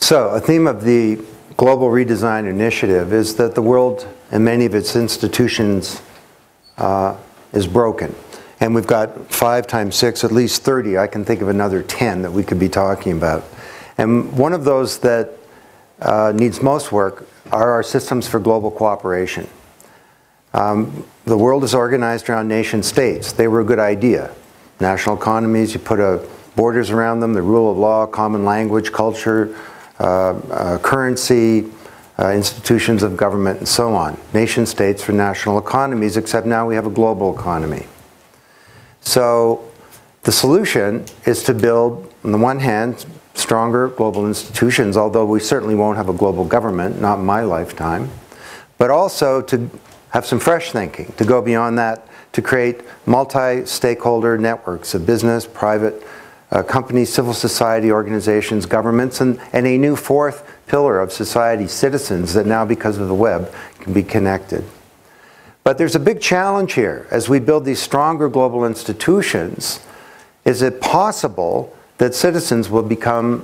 So, a theme of the Global Redesign Initiative is that the world and many of its institutions is broken. And we've got 5 times 6, at least 30. I can think of another 10 that we could be talking about. And one of those that needs most work are our systems for global cooperation. The world is organized around nation states. They were a good idea. National economies, you put borders around them, the rule of law, common language, culture, currency, institutions of government, and so on. Nation states for national economies, except now we have a global economy. So the solution is to build, on the one hand, stronger global institutions, although we certainly won't have a global government, not in my lifetime, but also to have some fresh thinking, to go beyond that, to create multi-stakeholder networks of business, private companies, civil society organizations, governments, and a new 4th pillar of society, citizens, that now because of the web can be connected. But there's a big challenge here. As we build these stronger global institutions, is it possible that citizens will become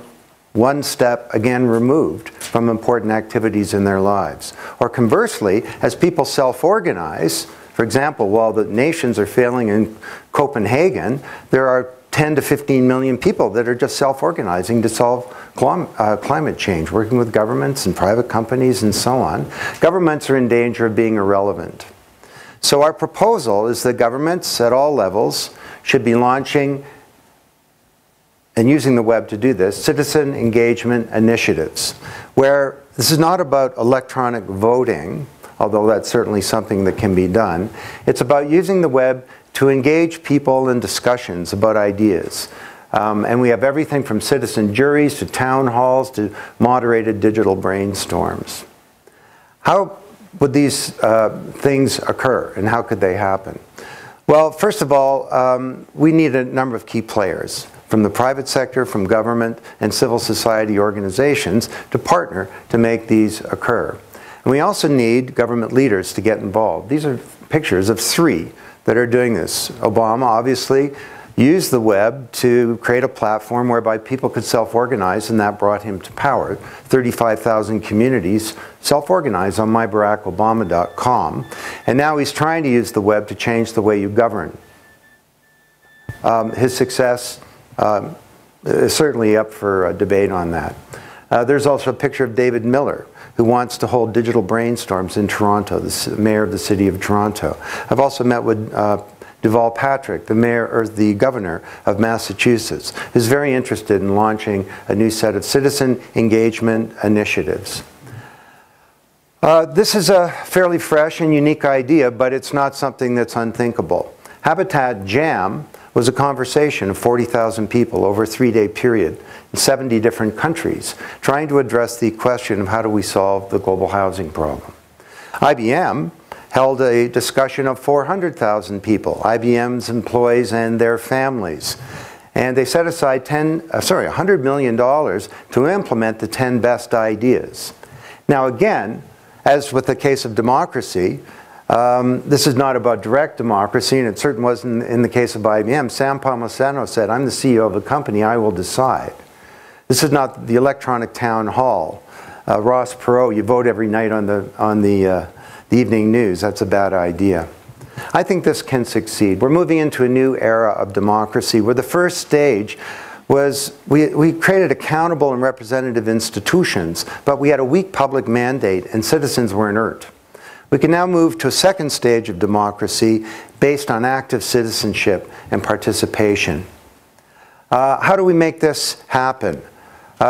one step again removed from important activities in their lives? Or conversely, as people self-organize, for example, while the nations are failing in Copenhagen, there are 10 to 15 million people that are just self-organizing to solve climate change, working with governments and private companies and so on. Governments are in danger of being irrelevant. So our proposal is that governments at all levels should be launching and using the web to do this, citizen engagement initiatives, where this is not about electronic voting, although that's certainly something that can be done. It's about using the web to engage people in discussions about ideas. And we have everything from citizen juries to town halls to moderated digital brainstorms. How would these things occur, and how could they happen? Well, first of all, we need a number of key players from the private sector, from government and civil society organizations to partner to make these occur. And we also need government leaders to get involved. These are pictures of 3 that are doing this. Obama obviously used the web to create a platform whereby people could self-organize, and that brought him to power. 35,000 communities self-organize on myBarackObama.com. And now he's trying to use the web to change the way you govern. His success is certainly up for debate on that. There's also a picture of David Miller, who wants to hold digital brainstorms in Toronto, the mayor of the city of Toronto. I've also met with Deval Patrick, the mayor or the governor of Massachusetts, who's very interested in launching a new set of citizen engagement initiatives. This is a fairly fresh and unique idea, but it's not something that's unthinkable. Habitat Jam was a conversation of 40,000 people over a 3-day period in 70 different countries, trying to address the question of how do we solve the global housing problem. IBM held a discussion of 400,000 people, IBM's employees and their families. And they set aside $100 million to implement the 10 best ideas. Now again, as with the case of democracy, this is not about direct democracy, and it certainly wasn't in the case of IBM. Sam Palmisano said, I'm the CEO of the company, I will decide. This is not the electronic town hall. Ross Perot, you vote every night on the evening news. That's a bad idea. I think this can succeed. We're moving into a new era of democracy where the first stage was we created accountable and representative institutions, but we had a weak public mandate and citizens were inert. We can now move to a second stage of democracy based on active citizenship and participation. How do we make this happen?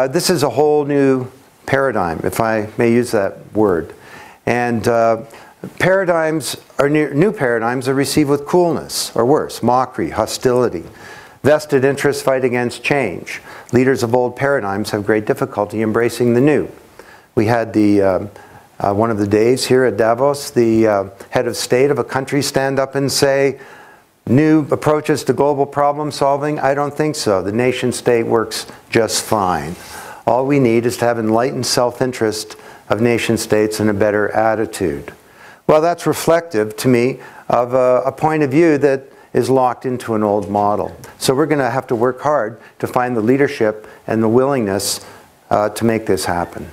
This is a whole new paradigm, if I may use that word. And new paradigms are received with coolness, or worse, mockery, hostility. Vested interests fight against change. Leaders of old paradigms have great difficulty embracing the new. We had one of the days here at Davos, the head of state of a country stand up and say, new approaches to global problem solving? I don't think so. The nation state works just fine. All we need is to have enlightened self-interest of nation states and a better attitude. Well, that's reflective to me of a point of view that is locked into an old model. So we're going to have to work hard to find the leadership and the willingness to make this happen.